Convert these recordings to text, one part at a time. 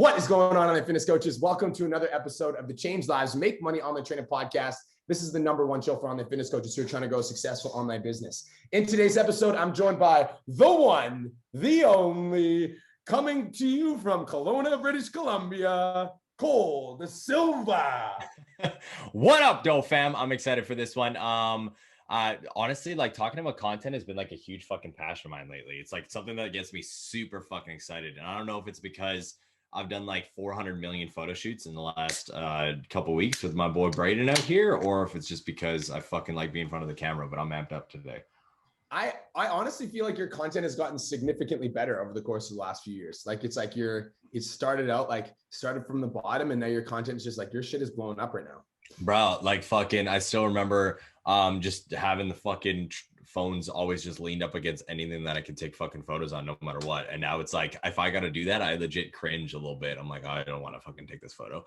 What is going on, online fitness coaches? Welcome to another episode of the Change Lives, Make Money Online Training Podcast. This is the #1 show for online fitness coaches who are trying to grow a successful online business. In today's episode, I'm joined by the one, the only, coming to you from Kelowna, British Columbia, Cole De Silva. What up, Doe fam? I'm excited for this one. Honestly, like talking about content has been like a huge fucking passion of mine lately. It's like something that gets me super fucking excited. And I don't know if it's because I've done like 400 million photo shoots in the last couple weeks with my boy Brayden out here, or if it's just because I fucking like being in front of the camera, but I'm amped up today. I honestly feel like your content has gotten significantly better over the course of the last few years. Like it started from the bottom, and now your content is just like, your shit is blowing up right now. Bro, like fucking, I still remember just having the fucking phones always just leaned up against anything that I could take fucking photos on no matter what. And now it's like, if I got to do that, I legit cringe a little bit. I'm like, oh, I don't want to fucking take this photo.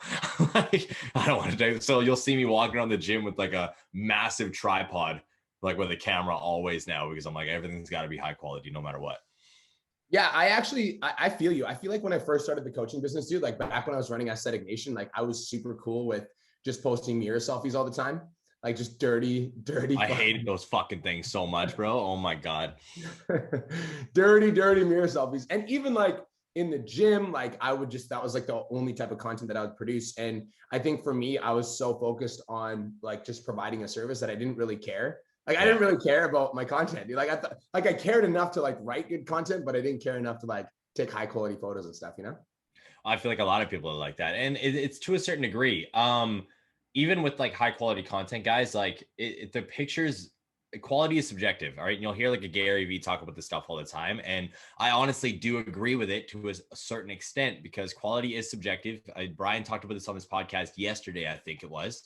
Like, I don't want to take it. So you'll see me walking around the gym with like a massive tripod, like with a camera always now, because I'm like, everything's got to be high quality no matter what. Yeah, I feel you. I feel like when I first started the coaching business, dude, like back when I was running Aesthetic Nation, like I was super cool with just posting mirror selfies all the time. Like just dirty. I hated those fucking things so much, bro. Oh my God. dirty mirror selfies. And even like in the gym, like that was like the only type of content that I would produce. And I think for me, I was so focused on like just providing a service that I didn't really care. Like I didn't really care about my content. Like I thought, like I cared enough to like write good content, but I didn't care enough to like take high quality photos and stuff, you know? I feel like a lot of people are like that. And it's to a certain degree. Even with like high quality content, guys, like the pictures, quality is subjective. All right. And you'll hear like a Gary Vee talk about this stuff all the time. And I honestly do agree with it to a certain extent, because quality is subjective. Brian talked about this on this podcast yesterday, I think it was,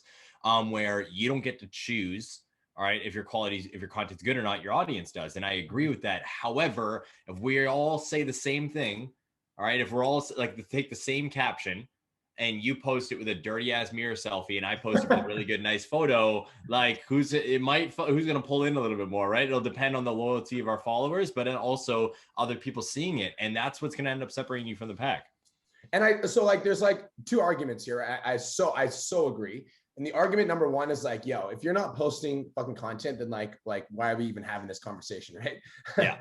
where you don't get to choose. All right, if your content's good or not, your audience does. And I agree with that. However, if we all say the same thing, all right, if we're all like take the same caption and you post it with a dirty ass mirror selfie and I post it with a really good, nice photo, like who's going to pull in a little bit more, right? It'll depend on the loyalty of our followers, but then also other people seeing it. And that's what's going to end up separating you from the pack. And so like, there's like two arguments here. I so agree. And the argument number one is like, yo, if you're not posting fucking content, then like why are we even having this conversation, right? Yeah.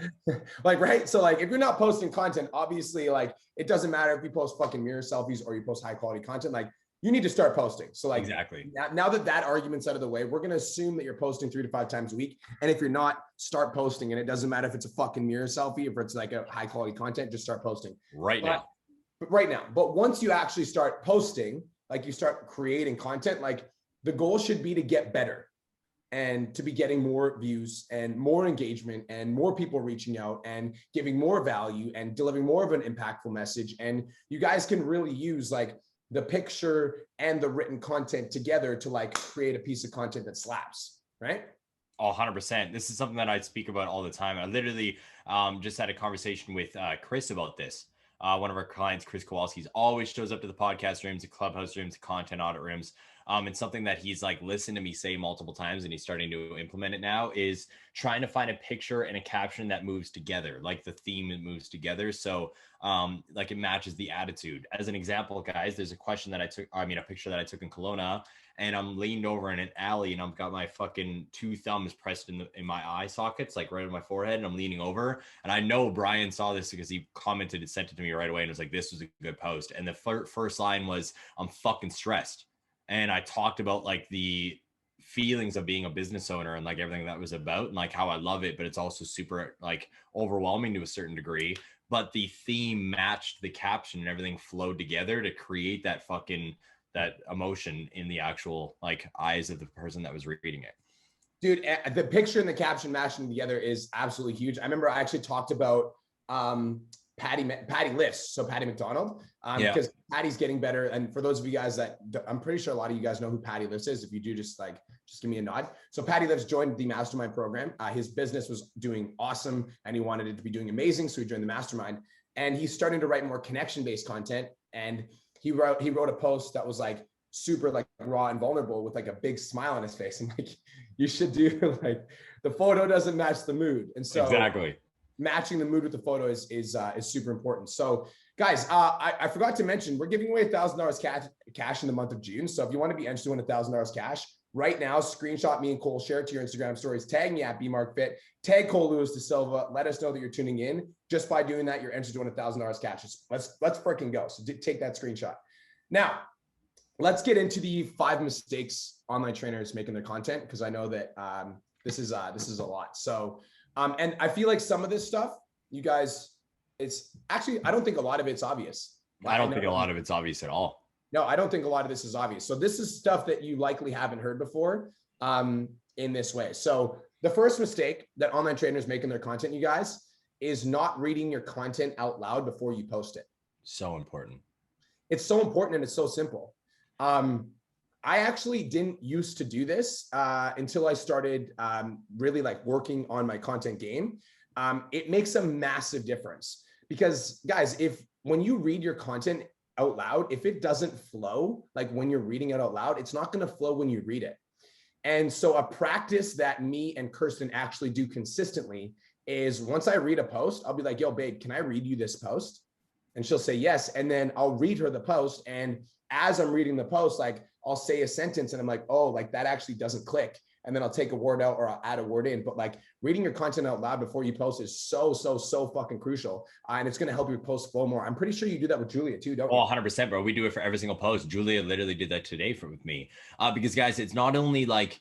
Like, right. So like, if you're not posting content, obviously like, it doesn't matter if you post fucking mirror selfies or you post high quality content, like you need to start posting. So like, exactly. Now that argument's out of the way, we're going to assume that you're posting 3 to 5 times a week. And if you're not, start posting. And it doesn't matter if it's a fucking mirror selfie, if it's like a high quality content, just start posting right now. But once you actually start posting, like you start creating content, like the goal should be to get better and to be getting more views and more engagement and more people reaching out and giving more value and delivering more of an impactful message. And you guys can really use like the picture and the written content together to like create a piece of content that slaps, right? Oh, 100%. This is something that I speak about all the time. I literally just had a conversation with Chris about this. One of our clients, Chris Kowalski's, always shows up to the podcast rooms, the clubhouse rooms, the content audit rooms. It's something that he's like listened to me say multiple times, and he's starting to implement it now, is trying to find a picture and a caption that moves together, like the theme it moves together. So like it matches the attitude. As an example, guys, there's a picture that I took in Kelowna, and I'm leaned over in an alley and I've got my fucking 2 thumbs pressed in my eye sockets, like right on my forehead, and I'm leaning over. And I know Brian saw this because he commented and sent it to me right away and was like, this was a good post. And the first line was, I'm fucking stressed. And I talked about like the feelings of being a business owner and like everything that was about and like how I love it, but it's also super like overwhelming to a certain degree. But the theme matched the caption and everything flowed together to create that emotion in the actual like eyes of the person that was reading it. Dude, the picture and the caption matching together is absolutely huge. I remember I actually talked about Patty lifts. So Patty McDonald, because Patty's getting better. And for those of you guys that I'm pretty sure a lot of you guys know who Patty lifts is. If you do, just give me a nod. So Patty lifts joined the mastermind program. His business was doing awesome and he wanted it to be doing amazing. So he joined the mastermind, and he's starting to write more connection-based content. And he wrote a post that was like super like raw and vulnerable with like a big smile on his face. And like, you should do like, the photo doesn't match the mood. And so exactly, matching the mood with the photo is super important. So Guys, I forgot to mention, we're giving away $1,000 cash in the month of June. So if you want to be entered to win $1,000 cash right now, screenshot me and Cole, share it to your Instagram stories, tag me at BMarkFit, tag Cole Lewis da Silva. Let us know that you're tuning in. Just by doing that, you're entered to win $1,000 cash. Let's freaking go. So take that screenshot. Now, let's get into the 5 mistakes online trainers make in their content, because I know that this is a lot. So, and I feel like some of this stuff, you guys, it's actually, I don't think a lot of it's obvious. I don't think a lot of it's obvious at all. No, I don't think a lot of this is obvious. So this is stuff that you likely haven't heard before in this way. So the first mistake that online trainers make in their content, you guys, is not reading your content out loud before you post it. So important. It's so important and it's so simple. I actually didn't used to do this until I started really like working on my content game. It makes a massive difference because, guys, when you read your content out loud, if it doesn't flow, like when you're reading it out loud, it's not going to flow when you read it. And so a practice that me and Kirsten actually do consistently is once I read a post, I'll be like, yo, babe, can I read you this post? And she'll say yes. And then I'll read her the post. And as I'm reading the post, like I'll say a sentence and I'm like, oh, like that actually doesn't click. And then I'll take a word out or I'll add a word in. But like reading your content out loud before you post is so fucking crucial. And it's going to help your post flow more. I'm pretty sure you do that with Julia too, don't you? Oh, 100%, bro. We do it for every single post. Julia literally did that today with me. Because guys, it's not only like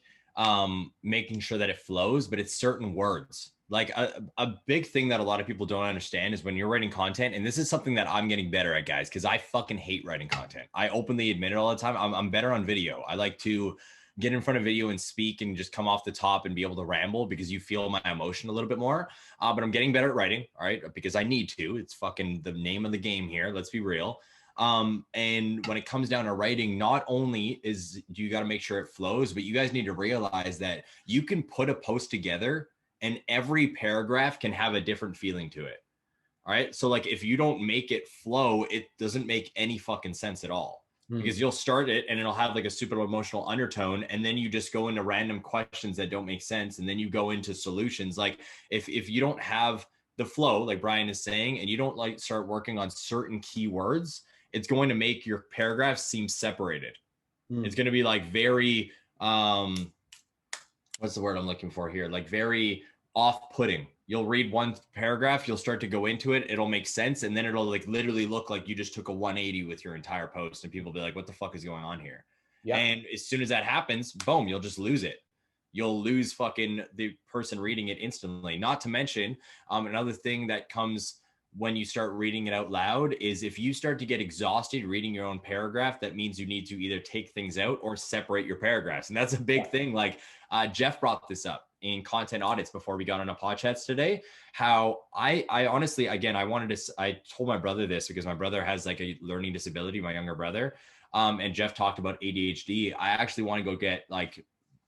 making sure that it flows, but it's certain words. Like a big thing that a lot of people don't understand is when you're writing content, and this is something that I'm getting better at, guys, because I fucking hate writing content. I openly admit it all the time. I'm better on video. I like to get in front of video and speak and just come off the top and be able to ramble because you feel my emotion a little bit more. But I'm getting better at writing, all right, because I need to. It's fucking the name of the game here. Let's be real. And when it comes down to writing, not only do you got to make sure it flows, but you guys need to realize that you can put a post together and every paragraph can have a different feeling to it. All right. So like if you don't make it flow, it doesn't make any fucking sense at all. Because you'll start it and it'll have like a super emotional undertone. And then you just go into random questions that don't make sense. And then you go into solutions. Like if you don't have the flow, like Brian is saying, and you don't like start working on certain keywords, it's going to make your paragraphs seem separated. It's going to be like very, what's the word I'm looking for here? Like very off-putting. You'll read one paragraph, you'll start to go into it, it'll make sense, and then it'll like literally look like you just took a 180 with your entire post, and people will be like, what the fuck is going on here? Yeah. And as soon as that happens, boom, you'll just lose it. You'll lose fucking the person reading it instantly. Not to mention, another thing that comes when you start reading it out loud is if you start to get exhausted reading your own paragraph, that means you need to either take things out or separate your paragraphs. And that's a big thing. Like Jeff brought this up in content audits before we got on a podcast today, how I honestly, again, I told my brother this because my brother has like a learning disability, my younger brother. And Jeff talked about ADHD. I actually want to go get like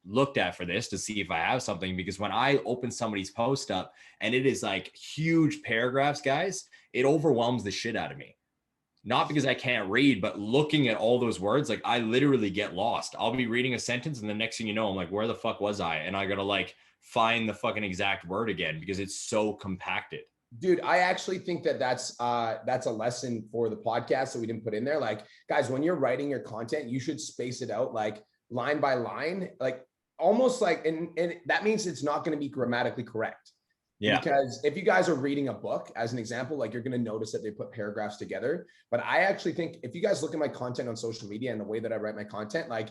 looked at for this to see if I have something, because when I open somebody's post up and it is like huge paragraphs, guys, it overwhelms the shit out of me. Not because I can't read, but looking at all those words, like I literally get lost. I'll be reading a sentence and the next thing you know, I'm like, where the fuck was I? And I gotta like find the fucking exact word again because it's so compacted. Dude, I actually think that's a lesson for the podcast that we didn't put in there. Like, guys, when you're writing your content, you should space it out like line by line, like almost like, and that means it's not going to be grammatically correct. Yeah. Because if you guys are reading a book, as an example, like you're going to notice that they put paragraphs together. But I actually think if you guys look at my content on social media and the way that I write my content, like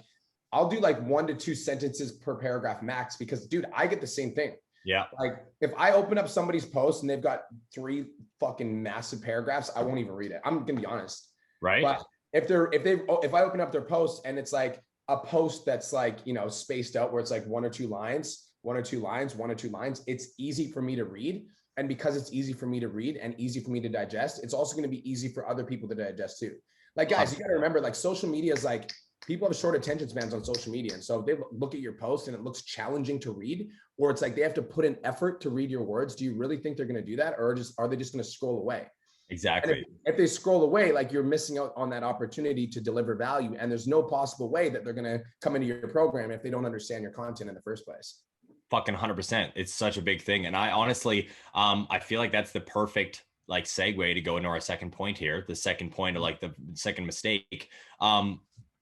I'll do like 1 to 2 sentences per paragraph max, because dude, I get the same thing. Yeah. Like if I open up somebody's post and they've got 3 fucking massive paragraphs, I won't even read it. I'm going to be honest. Right. But if I open up their post and it's like a post that's like, you know, spaced out where it's like 1 or 2 lines, 1 or 2 lines, 1 or 2 lines, it's easy for me to read. And because it's easy for me to read and easy for me to digest, it's also going to be easy for other people to digest too. Like guys, you got to remember, like social media is like, people have short attention spans on social media. And so if they look at your post and it looks challenging to read, or it's like they have to put an effort to read your words, do you really think they're going to do that? Or are they just going to scroll away? Exactly. If they scroll away, like you're missing out on that opportunity to deliver value. And there's no possible way that they're going to come into your program if they don't understand your content in the first place. Fucking 100%. It's such a big thing. And I honestly, I feel like that's the perfect like segue to go into our second point here. The second point, of like the second mistake,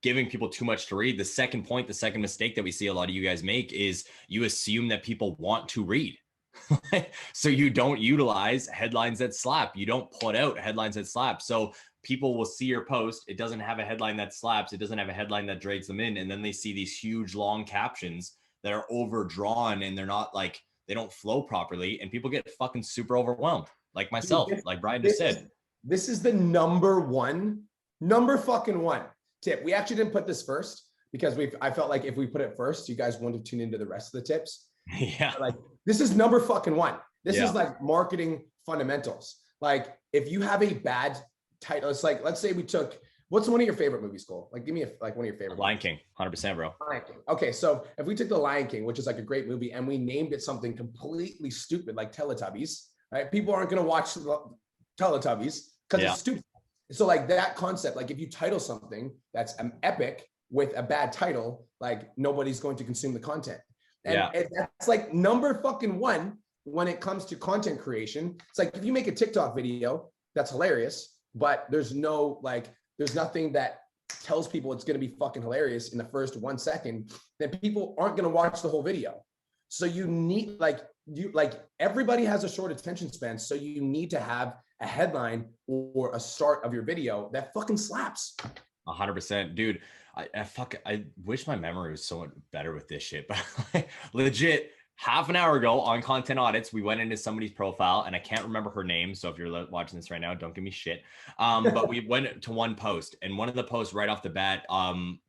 giving people too much to read. The second point, the second mistake that we see a lot of you guys make is you assume that people want to read. So you don't utilize headlines that slap. You don't put out headlines that slap. So people will see your post. It doesn't have a headline that slaps. It doesn't have a headline that drags them in. And then they see these huge, long captions that are overdrawn and they're not like, they don't flow properly. And people get fucking super overwhelmed, like myself, like Brian just said. This is the number fucking one tip. We actually didn't put this first because I felt like if we put it first, you guys wouldn't tune into the rest of the tips. Yeah. But like, this is number fucking one. This is like marketing fundamentals. Like if you have a bad title, it's like, let's say we took, what's one of your favorite movies, Cole? Like, give me one of your favorite Lion King, 100%, bro. Lion King. Okay, so if we took The Lion King, which is like a great movie, and we named it something completely stupid, like Teletubbies, right? People aren't going to watch Teletubbies because it's stupid. So like that concept, like if you title something that's an epic with a bad title, like nobody's going to consume the content. And that's like number fucking one when it comes to content creation. It's like if you make a TikTok video that's hilarious, but there's nothing that tells people it's going to be fucking hilarious in the first 1 second, then people aren't going to watch the whole video. So you need everybody has a short attention span. So you need to have a headline or a start of your video that fucking slaps. 100%, dude. I wish my memory was so much better with this shit, but legit half an hour ago on Content Audits, we went into somebody's profile and I can't remember her name. So if you're watching this right now, don't give me shit. But we went to one post, and one of the posts right off the bat,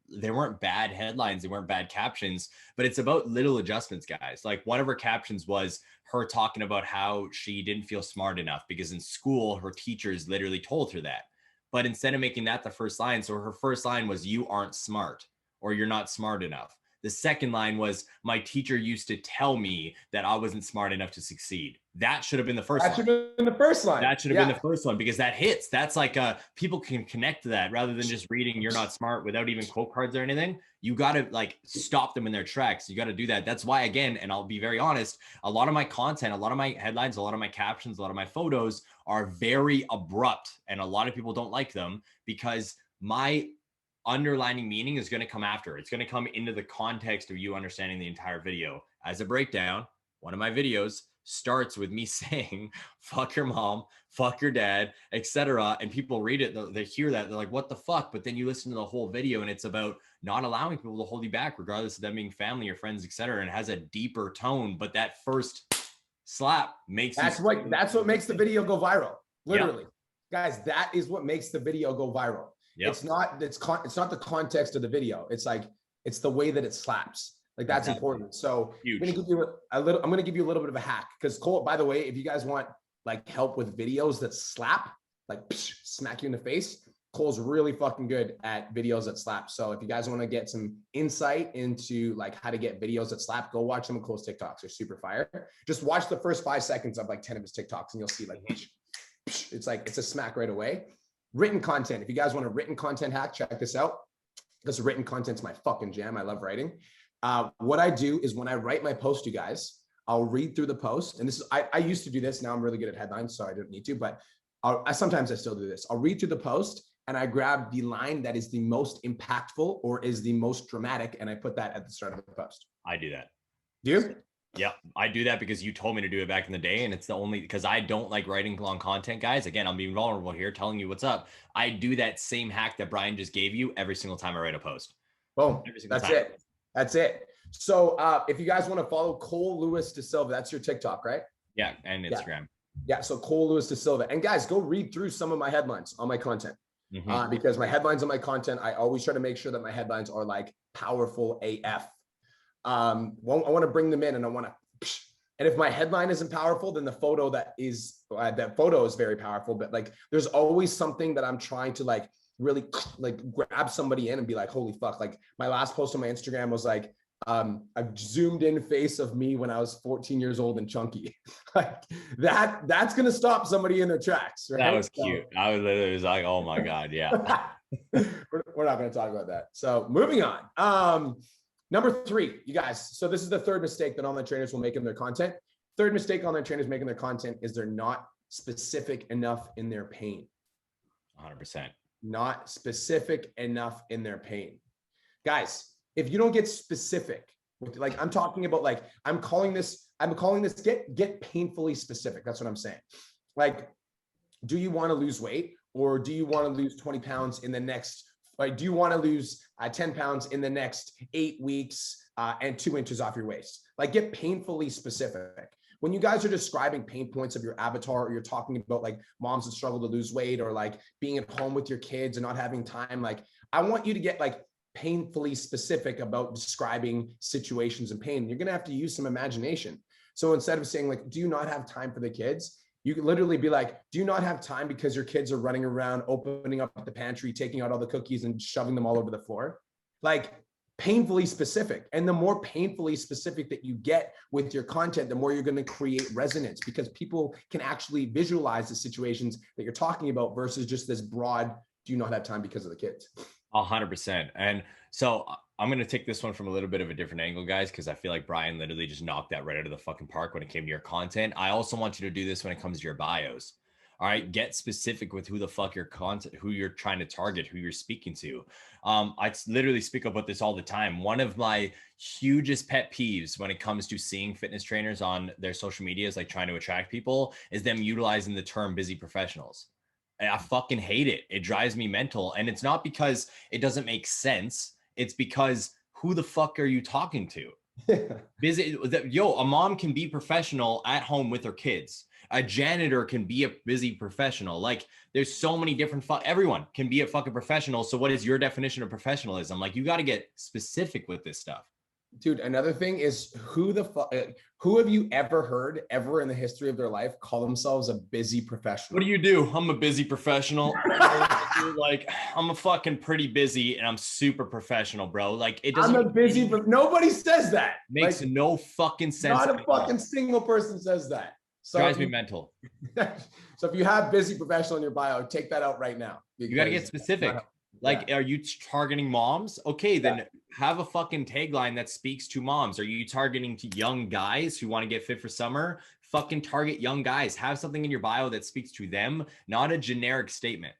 they weren't bad headlines, they weren't bad captions, but it's about little adjustments, guys. Like one of her captions was her talking about how she didn't feel smart enough because in school, her teachers literally told her that. But instead of making that the first line, so her first line was, "You aren't smart," or "You're not smart enough." The second line was, "My teacher used to tell me that I wasn't smart enough to succeed." That should have been the first line. That should have been the first line. That should have been the first one because that hits. That's like people can connect to that rather than just reading "You're not smart" without even quote cards or anything. You got to like stop them in their tracks. You got to do that. That's why, again, and I'll be very honest, a lot of my content, a lot of my headlines, a lot of my captions, a lot of my photos are very abrupt. And a lot of people don't like them because my underlining meaning is going to come after. It's going to come into the context of you understanding the entire video. As a breakdown, one of my videos starts with me saying, "Fuck your mom, fuck your dad," etc. And people read it, they hear that, they're like, "What the fuck?" But then you listen to the whole video and it's about not allowing people to hold you back, regardless of them being family or friends, etc. And it has a deeper tone, but that first slap makes that's what makes the video go viral. Literally, guys, that is what makes the video go viral. It's not the context of the video. It's the way that it slaps. Like that's important. So I'm going to give you a little bit of a hack because Cole, by the way, if you guys want like help with videos that slap, like smack you in the face, Cole's really fucking good at videos that slap. So if you guys want to get some insight into like how to get videos that slap, go watch some of Cole's TikToks. They're super fire. Just watch the first 5 seconds of like 10 of his TikToks and you'll see like, it's a smack right away. Written content. If you guys want a written content hack, check this out. Because written content's my fucking jam. I love writing. What I do is when I write my post, you guys, I'll read through the post. And this is, I used to do this. Now I'm really good at headlines, so I don't need to, but sometimes I still do this. I'll read through the post and I grab the line that is the most impactful or is the most dramatic. And I put that at the start of the post. I do that. Do you? Yeah, I do that because you told me to do it back in the day. And it's the only, because I don't like writing long content, guys. Again, I'm being vulnerable here, telling you what's up. I do that same hack that Brian just gave you every single time I write a post. Boom. That's it. So if you guys want to follow Cole Lewis De Silva, that's your TikTok, right? Yeah, and Instagram. Yeah, so Cole Lewis De Silva. And guys, go read through some of my headlines on my content. Because my headlines on my content, I always try to make sure that my headlines are like powerful AF. I want to bring them in and and if my headline isn't powerful, then the photo is very powerful. But like, there's always something that I'm trying to like really like grab somebody in and be like, holy fuck. Like my last post on my Instagram was like, a zoomed in face of me when I was 14 years old and chunky. Like that's going to stop somebody in their tracks. Right? That was cute. I was literally like, oh my God. Yeah. We're not going to talk about that. So moving on. Number 3, you guys. So this is the third mistake that online trainers will make in their content. Third mistake online trainers make in their content is they're not specific enough in their pain. 100%. Not specific enough in their pain. Guys, if you don't get specific, like I'm talking about, like I'm calling this get painfully specific. That's what I'm saying. Like, do you want to lose weight, or do you want to lose 20 pounds in the next, like, do you want to lose 10 pounds in the next 8 weeks and 2 inches off your waist? Like, get painfully specific. When you guys are describing pain points of your avatar, or you're talking about like moms that struggle to lose weight, or like being at home with your kids and not having time, like I want you to get like painfully specific about describing situations and pain. You're going to have to use some imagination. So instead of saying like, do you not have time for the kids? You can literally be like, do you not have time because your kids are running around, opening up the pantry, taking out all the cookies and shoving them all over the floor? Like, painfully specific. And the more painfully specific that you get with your content, the more you're going to create resonance, because people can actually visualize the situations that you're talking about versus just this broad, do you not have time because of the kids? 100%. And so I'm going to take this one from a little bit of a different angle, guys, because I feel like Brian literally just knocked that right out of the fucking park when it came to your content. I also want you to do this when it comes to your bios. All right, get specific with who the fuck your content, who you're trying to target, who you're speaking to. I literally speak about this all the time. One of my hugest pet peeves when it comes to seeing fitness trainers on their social media is like trying to attract people is them utilizing the term busy professionals. And I fucking hate it. It drives me mental. And it's not because it doesn't make sense. It's because who the fuck are you talking to? Busy. Yo, a mom can be professional at home with her kids. A janitor can be a busy professional. Like, there's so many different everyone can be a fucking professional. So what is your definition of professionalism? Like, you got to get specific with this stuff. Dude, another thing is, who have you ever heard ever in the history of their life call themselves a busy professional? What do you do? I'm a busy professional. Like, I'm a fucking pretty busy and I'm super professional, bro. Like, it doesn't. I'm a busy, nobody says that. Makes like, no fucking sense. Not a fucking single person says that. So drives me mental. So if you have busy professional in your bio, take that out right now. You got to get specific. Like, are you targeting moms? Okay, then have a fucking tagline that speaks to moms. Are you targeting to young guys who want to get fit for summer? Fucking target young guys. Have something in your bio that speaks to them, not a generic statement.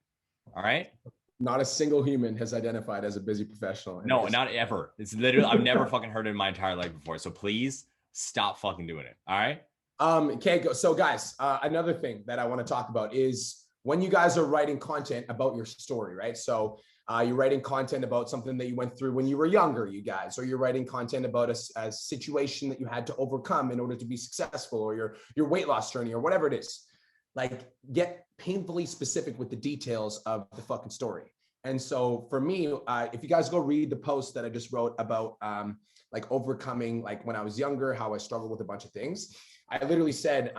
All right? Not a single human has identified as a busy professional. No, not ever. It's literally, I've never fucking heard it in my entire life before. So please stop fucking doing it. All right? Okay, so guys, another thing that I want to talk about is when you guys are writing content about your story, right? So you're writing content about something that you went through when you were younger, you guys, or you're writing content about a situation that you had to overcome in order to be successful, or your weight loss journey, or whatever it is. Like, get painfully specific with the details of the fucking story. And so for me, if you guys go read the post that I just wrote about like overcoming, like when I was younger, how I struggled with a bunch of things, I literally said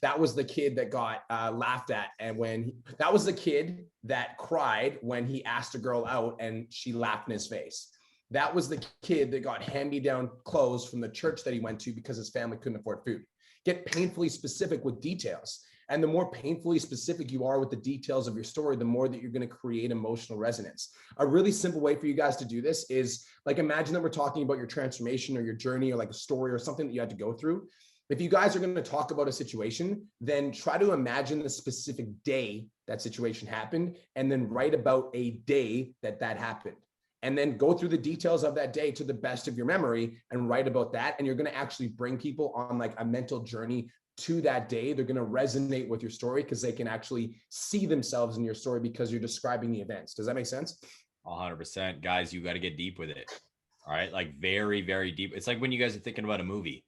that was the kid that got laughed at, and that was the kid that cried when he asked a girl out and she laughed in his face. That was the kid that got hand-me-down clothes from the church that he went to because his family couldn't afford food. Get painfully specific with details. And the more painfully specific you are with the details of your story, the more that you're going to create emotional resonance. A really simple way for you guys to do this is, like, imagine that we're talking about your transformation or your journey, or like a story or something that you had to go through. If you guys are going to talk about a situation, then try to imagine the specific day that situation happened, and then write about a day that happened. And then go through the details of that day to the best of your memory and write about that. And you're going to actually bring people on like a mental journey to that day. They're going to resonate with your story because they can actually see themselves in your story because you're describing the events. Does that make sense? 100%. Guys, you got to get deep with it. All right. Like, very, very deep. It's like when you guys are thinking about a movie.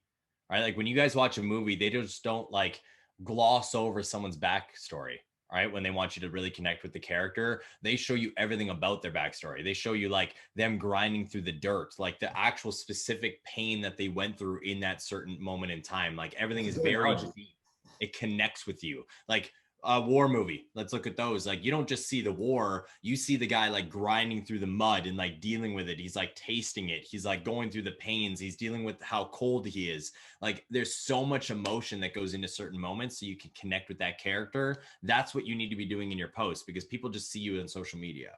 All right. Like, when you guys watch a movie, they just don't like gloss over someone's backstory. All right. When they want you to really connect with the character, they show you everything about their backstory. They show you like them grinding through the dirt, like the actual specific pain that they went through in that certain moment in time. Like, everything is very deep. It connects with you. Like a war movie. Let's look at those. Like, you don't just see the war, you see the guy like grinding through the mud and like dealing with it. He's like tasting it. He's like going through the pains. He's dealing with how cold he is. Like, there's so much emotion that goes into certain moments so you can connect with that character. That's what you need to be doing in your posts, because people just see you on social media.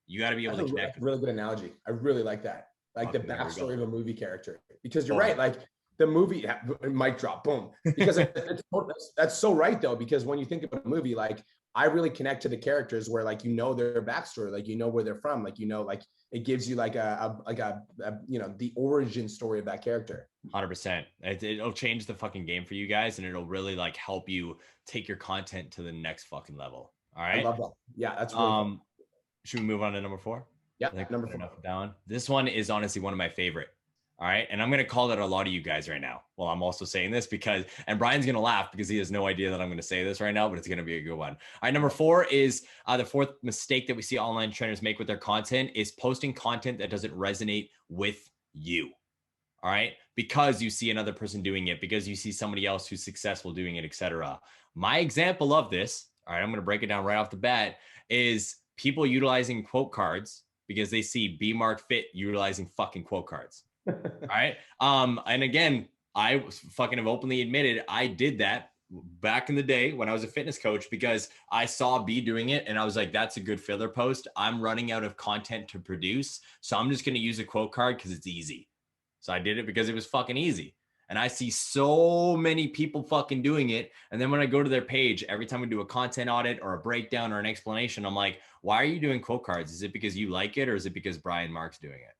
You got to be able to connect. Really good analogy. I really like that. Like the backstory of a movie character, because you're right. Like, the movie, mic drop, boom. Because that's so right though, because when you think about a movie, like I really connect to the characters where like, their backstory, like, where they're from, like, like it gives you like a the origin story of that character. 100%. It'll change the fucking game for you guys, and it'll really like help you take your content to the next fucking level. All right. I love that. Yeah, that's really fun. Should we move on to number 4? Yeah, I think number 4. enough of that one. This one is honestly one of my favorite. All right. And I'm going to call that a lot of you guys right now. Well, I'm also saying this because, and Brian's going to laugh because he has no idea that I'm going to say this right now, but it's going to be a good one. All right. Number 4 is the fourth mistake that we see online trainers make with their content is posting content that doesn't resonate with you. All right. Because you see another person doing it, because you see somebody else who's successful doing it, etc. My example of this, all right, I'm going to break it down right off the bat, is people utilizing quote cards because they see B Mark Fit utilizing fucking quote cards. All right. And again, I fucking have openly admitted I did that back in the day when I was a fitness coach because I saw B doing it and I was like, that's a good filler post. I'm running out of content to produce. So I'm just going to use a quote card because it's easy. So I did it because it was fucking easy. And I see so many people fucking doing it. And then when I go to their page, every time we do a content audit or a breakdown or an explanation, I'm like, why are you doing quote cards? Is it because you like it or is it because Brian Mark's doing it?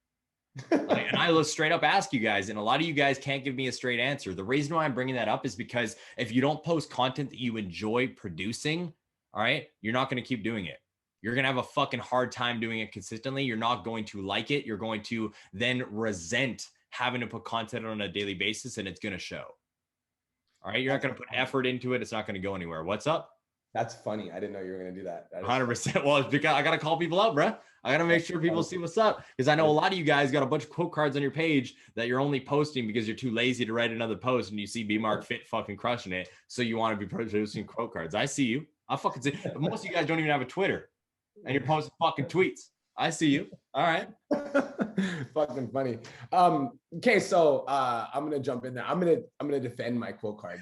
And I will straight up ask you guys, and a lot of you guys can't give me a straight answer. The reason why I'm bringing that up is because if you don't post content that you enjoy producing, all right, you're not going to keep doing it. You're going to have a fucking hard time doing it consistently. You're not going to like it. You're going to then resent having to put content on a daily basis, and it's going to show. All right, you're not going to put effort into it. It's not going to go anywhere. What's up? That's funny. I didn't know you were going to do that. 100%. Well, it's because I got to call people out, bro. I got to make sure people see what's up because I know a lot of you guys got a bunch of quote cards on your page that you're only posting because you're too lazy to write another post and you see B Mark Fit fucking crushing it. So you want to be producing quote cards. I see you. I fucking see. But most of you guys don't even have a Twitter and you're posting fucking tweets. I see you. All right. Fucking funny. Okay. So, I'm going to jump in there. I'm going to defend my quote card.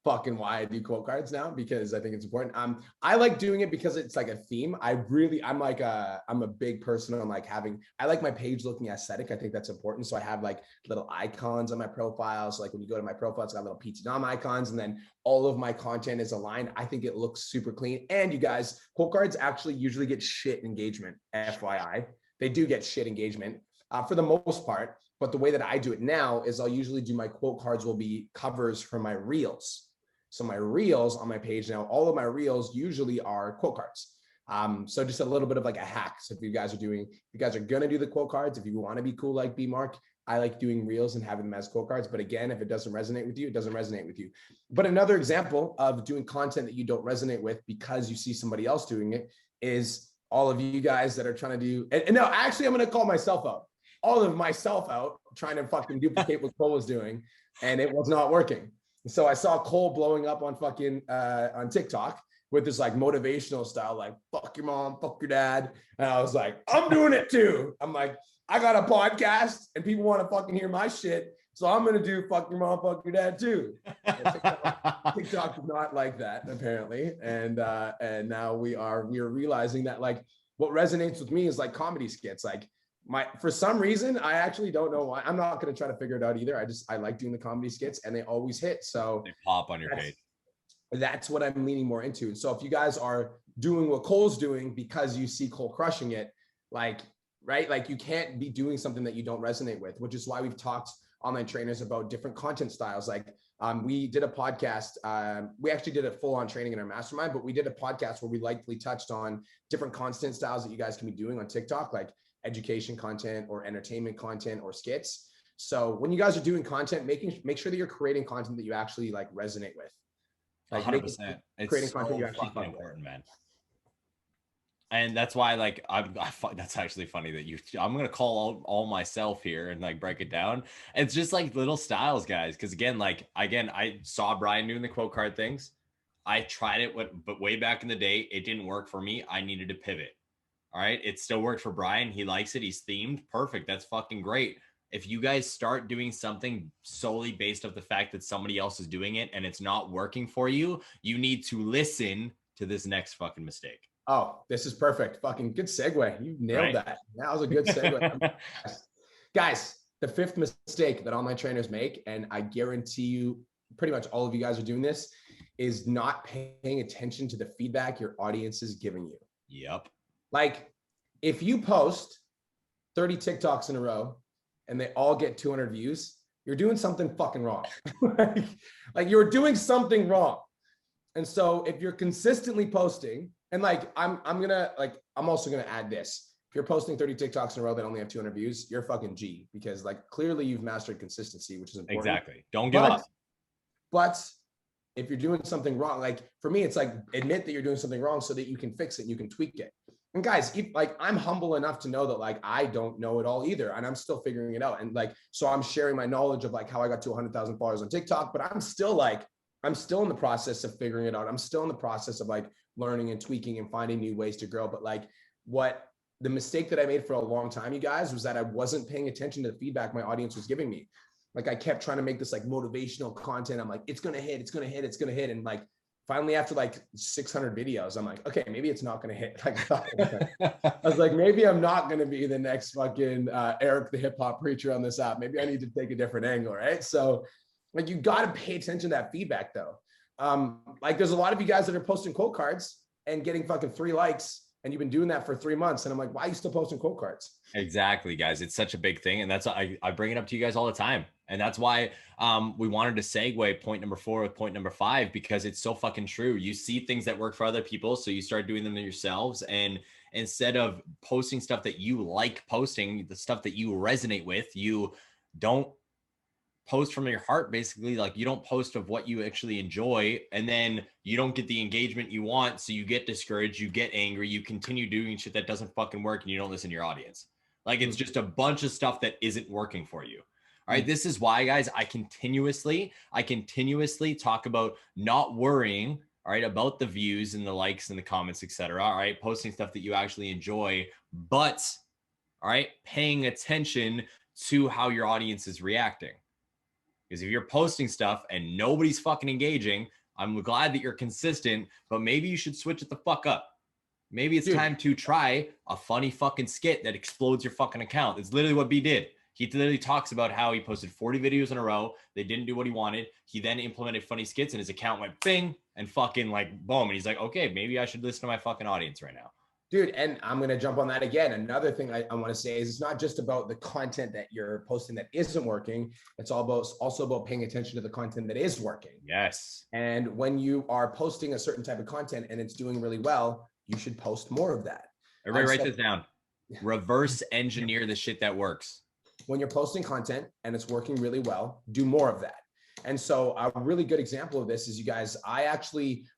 Fucking why I do quote cards now because I think it's important. I like doing it because it's like a theme. I'm a big person on like I like my page looking aesthetic. I think that's important. So I have like little icons on my profile. So like when you go to my profile, it's got little PT Dom icons and then all of my content is aligned. I think it looks super clean. And you guys, quote cards actually usually get shit engagement. FYI, they do get shit engagement for the most part. But the way that I do it now is I'll usually do my quote cards will be covers for my reels. So my reels on my page now, all of my reels usually are quote cards. So just a little bit of like a hack. So if you guys are going to do the quote cards, if you want to be cool like B Mark, I like doing reels and having them as quote cards. But again, if it doesn't resonate with you, it doesn't resonate with you. But another example of doing content that you don't resonate with because you see somebody else doing it is all of you guys that are trying to do, and no, actually, I'm going to call myself out. All of myself out trying to fucking duplicate what Cole was doing, and it was not working. So I saw Cole blowing up on fucking on TikTok with this like motivational style, like fuck your mom, fuck your dad. And I was like, I'm doing it too. I'm like, I got a podcast and people want to fucking hear my shit. So I'm going to do fuck your mom, fuck your dad too. TikTok is not like that apparently. And now we are realizing that like what resonates with me is like comedy skits. Like for some reason, I actually don't know why. I'm not going to try to figure it out either. I like doing the comedy skits and they always hit. So they pop on your page. That's what I'm leaning more into. And so if you guys are doing what Cole's doing because you see Cole crushing it, like, right? Like you can't be doing something that you don't resonate with, which is why we've talked online trainers about different content styles. Like we did a podcast. We actually did a full on training in our mastermind, but we did a podcast where we lightly touched on different content styles that you guys can be doing on TikTok, like education content or entertainment content or skits. So when you guys are doing content, make sure that you're creating content that you actually like resonate with. Like 100%. It's creating so content you actually fucking important, man. And that's why, like, that's actually funny that I'm going to call all myself here and like break it down. It's just like little styles, guys. Cause again, I saw Brian doing the quote card things. I tried it, but way back in the day, it didn't work for me. I needed to pivot. All right. It still worked for Brian. He likes it. He's themed. Perfect. That's fucking great. If you guys start doing something solely based off the fact that somebody else is doing it and it's not working for you, you need to listen to this next fucking mistake. Oh, this is perfect. Fucking good segue. You nailed that. That was a good segue. Guys, the fifth mistake that online trainers make, and I guarantee you pretty much all of you guys are doing this, is not paying attention to the feedback your audience is giving you. Yep. Like if you post 30 TikToks in a row and they all get 200 views, you're doing something fucking wrong. like you're doing something wrong. And so if you're consistently posting, and like I'm also gonna add this. If you're posting 30 TikToks in a row that only have 200 views, you're fucking G, because like clearly you've mastered consistency, which is important. Exactly. Don't give up. But if you're doing something wrong, like for me, it's like admit that you're doing something wrong so that you can fix it and you can tweak it. And guys, like I'm humble enough to know that like I don't know it all either, and I'm still figuring it out. And like, so I'm sharing my knowledge of like how I got to 100,000 followers on TikTok, but I'm still in the process of figuring it out. I'm still in the process of like learning and tweaking and finding new ways to grow. But like the mistake that I made for a long time, you guys, was that I wasn't paying attention to the feedback my audience was giving me. Like I kept trying to make this like motivational content. I'm like, it's going to hit, it's going to hit, it's going to hit. And like, finally after like 600 videos, I'm like, okay, maybe it's not going to hit. Like, I was like, maybe I'm not going to be the next fucking Eric, the hip hop preacher on this app. Maybe I need to take a different angle. Right. So like, you got to pay attention to that feedback though. Like there's a lot of you guys that are posting quote cards and getting fucking 3 likes, and you've been doing that for 3 months. And I'm like, why are you still posting quote cards? Exactly, guys. It's such a big thing. And that's, I bring it up to you guys all the time. And that's why we wanted to segue point number 4 with point number 5, because it's so fucking true. You see things that work for other people, so you start doing them yourselves. And instead of posting stuff that you like posting, the stuff that you resonate with, you don't post from your heart. Basically, like you don't post of what you actually enjoy, and then you don't get the engagement you want, so you get discouraged, you get angry, you continue doing shit that doesn't fucking work, and you don't listen to your audience. Like it's just a bunch of stuff that isn't working for you. All right, this is why, guys, I continuously talk about not worrying, all right, about the views and the likes and the comments, etc. All right, posting stuff that you actually enjoy, but all right, paying attention to how your audience is reacting. Because if you're posting stuff and nobody's fucking engaging, I'm glad that you're consistent, but maybe you should switch it the fuck up. Maybe it's time to try a funny fucking skit that explodes your fucking account. It's literally what B did. He literally talks about how he posted 40 videos in a row. They didn't do what he wanted. He then implemented funny skits and his account went bing and fucking like boom. And he's like, okay, maybe I should listen to my fucking audience right now. Dude, and I'm going to jump on that again. Another thing I want to say is it's not just about the content that you're posting that isn't working. It's also about paying attention to the content that is working. Yes. And when you are posting a certain type of content and it's doing really well, you should post more of that. Everybody write this down. Reverse engineer the shit that works. When you're posting content and it's working really well, do more of that. And so a really good example of this is, you guys,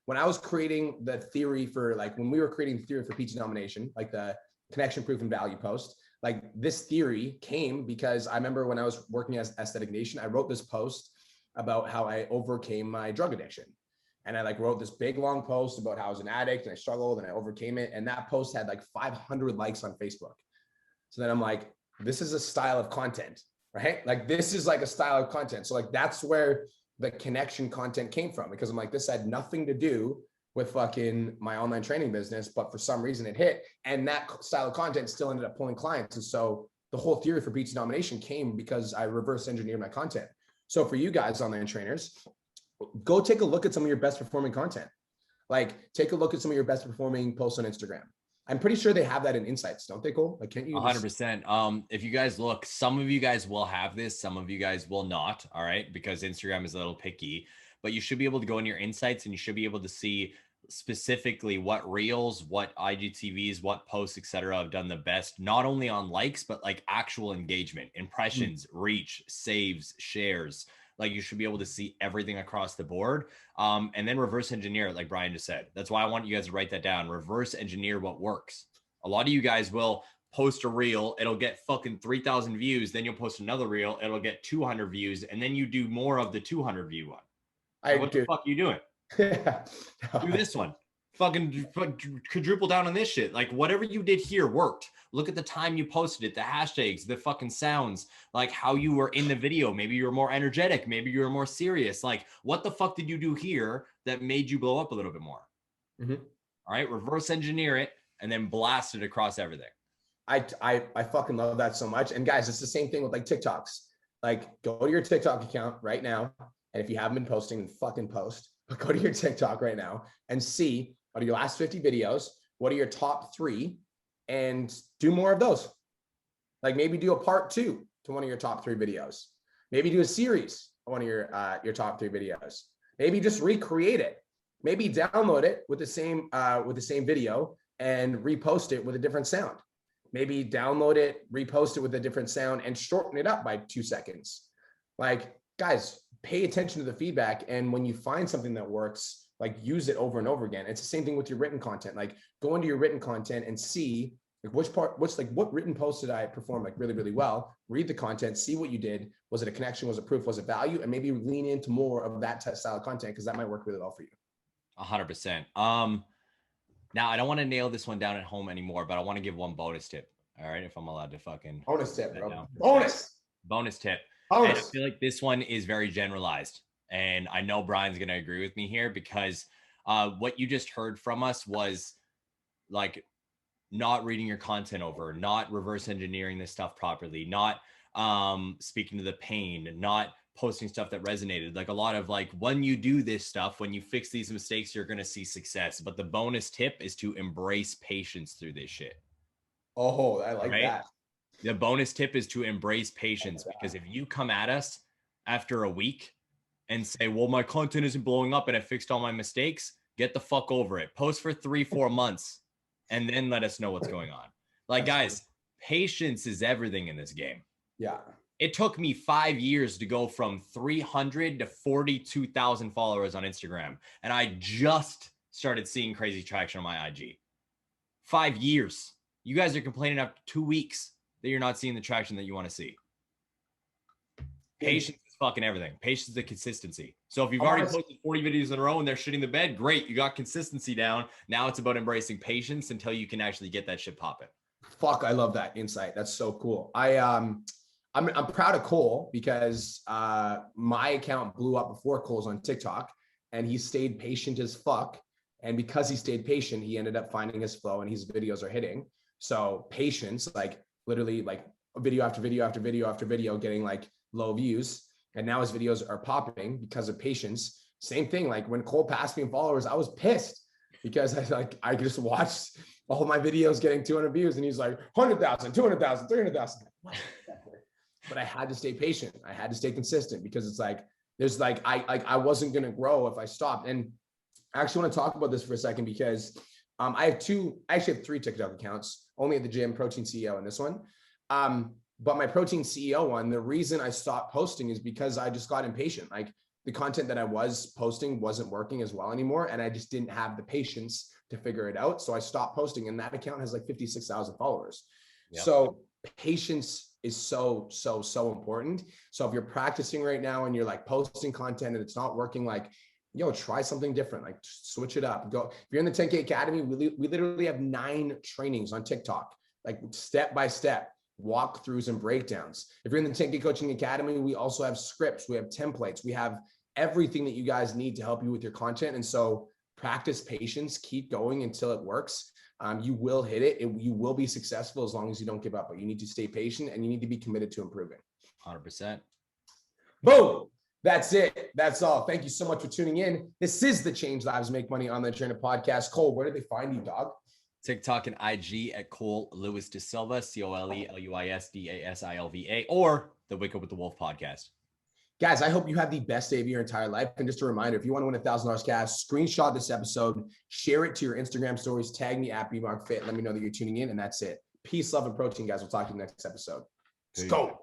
when I was creating the theory for when we were creating the theory for PT domination, like the connection, proof, and value post, like this theory came because I remember when I was working as Aesthetic Nation, I wrote this post about how I overcame my drug addiction. And I wrote this big long post about how I was an addict and I struggled and I overcame it. And that post had 500 likes on Facebook. So then I'm like, this is a style of content, right? This is a style of content. So that's where the connection content came from, because I'm like, this had nothing to do with fucking my online training business, but for some reason it hit. And that style of content still ended up pulling clients. And so the whole theory for PT domination came because I reverse engineered my content. So for you guys, online trainers, go take a look at some of your best performing content. Take a look at some of your best performing posts on Instagram. I'm pretty sure they have that in Insights, don't they, Cole? Can't you? 100%. If you guys look, some of you guys will have this, some of you guys will not. All right, because Instagram is a little picky, but you should be able to go in your Insights and you should be able to see specifically what reels, what IGTVs, what posts, etc. have done the best, not only on likes, but actual engagement, impressions, reach, saves, shares. You should be able to see everything across the board, and then reverse engineer it, like Brian just said. That's why I want you guys to write that down. Reverse engineer what works. A lot of you guys will post a reel, it'll get fucking 3,000 views. Then you'll post another reel, it'll get 200 views, and then you do more of the 200 view one. What the fuck are you doing? Do this one. Fucking quadruple down on this shit. Whatever you did here worked. Look at the time you posted it, the hashtags, the fucking sounds, how you were in the video. Maybe you were more energetic. Maybe you were more serious. What the fuck did you do here that made you blow up a little bit more? All right, reverse engineer it and then blast it across everything. I fucking love that so much. And guys, it's the same thing with like TikToks. Like go to your TikTok account right now. And if you haven't been posting, then fucking post. But go to your TikTok right now and see out of your last 50 videos, what are your top 3, and do more of those. Like maybe do a part 2 to one of your top 3 videos. Maybe do a series of one of your top 3 videos. Maybe just recreate it. Maybe download it with the same video and repost it with a different sound. Maybe download it, repost it with a different sound, and shorten it up by 2 seconds. Like, guys, pay attention to the feedback. And when you find something that works, like use it over and over again. It's the same thing with your written content. Like go into your written content and see like what written post did I perform like really, really well? Read the content, see what you did. Was it a connection? Was it proof? Was it value? And maybe lean into more of that style of content because that might work really well for you. 100%. Now I don't want to nail this one down at home anymore, but I want to give one bonus tip. All right, if I'm allowed to fucking bonus tip, bro. Bonus tip. And I feel like this one is very generalized, and I know Brian's gonna agree with me here because what you just heard from us was like not reading your content over, not reverse engineering this stuff properly, not speaking to the pain, not posting stuff that resonated. Like a lot of like when you do this stuff, when you fix these mistakes, you're going to see success. But the bonus tip is to embrace patience through this shit. Oh, I like that. The bonus tip is to embrace patience, because if you come at us after a week and say, well, my content isn't blowing up and I fixed all my mistakes, get the fuck over it. Post for 3-4 months and then let us know what's going on. Like, guys, patience is everything in this game. Yeah. It took me 5 years to go from 300 to 42,000 followers on Instagram. And I just started seeing crazy traction on my IG. 5 years. You guys are complaining after 2 weeks that you're not seeing the traction that you want to see. Patience is fucking everything. Patience is the consistency. So if you've already posted 40 videos in a row and they're shitting the bed, great. You got consistency down. Now it's about embracing patience until you can actually get that shit popping. Fuck, I love that insight. That's so cool. I'm proud of Cole because my account blew up before Cole's on TikTok, and he stayed patient as fuck. And because he stayed patient, he ended up finding his flow and his videos are hitting. So patience, like literally like video after video after video after video getting like low views. And now his videos are popping because of patience. Same thing. Like when Cole passed me in followers, I was pissed because I just watched all my videos getting 200 views and he's like 100,000, 200,000, 300,000. But I had to stay patient. I had to stay consistent because it's like, there's like, I wasn't going to grow if I stopped. And I actually want to talk about this for a second because I actually have 3 TikTok accounts, only at the gym, Protein CEO, and this one. But my Protein CEO one, the reason I stopped posting is because I just got impatient. Like the content that I was posting wasn't working as well anymore. And I just didn't have the patience to figure it out. So I stopped posting, and that account has like 56,000 followers. Yep. So patience is so important. So if you're practicing right now and you're like posting content and it's not working, like, yo, try something different, like switch it up. Go. If you're in the 10K Academy, we literally have 9 trainings on TikTok, like step by step walkthroughs and breakdowns. If you're in the 10K Coaching Academy, we also have scripts, we have templates, we have everything that you guys need to help you with your content. And so practice patience, keep going until it works. You will hit it. You will be successful as long as you don't give up, but you need to stay patient and you need to be committed to improving. 100%. Boom. That's it. That's all. Thank you so much for tuning in. This is the Change Lives Make Money on the Journey podcast. Cole, where do they find you, dog? TikTok and IG at Cole Lewis Da Silva, ColeLuisDasilva, or the Wake Up with the Wolf podcast. Guys, I hope you have the best day of your entire life. And just a reminder, if you want to win $1,000 cash, screenshot this episode, share it to your Instagram stories, tag me at BMarkFit. Let me know that you're tuning in, and that's it. Peace, love, and protein, guys. We'll talk to you next episode. Let's go.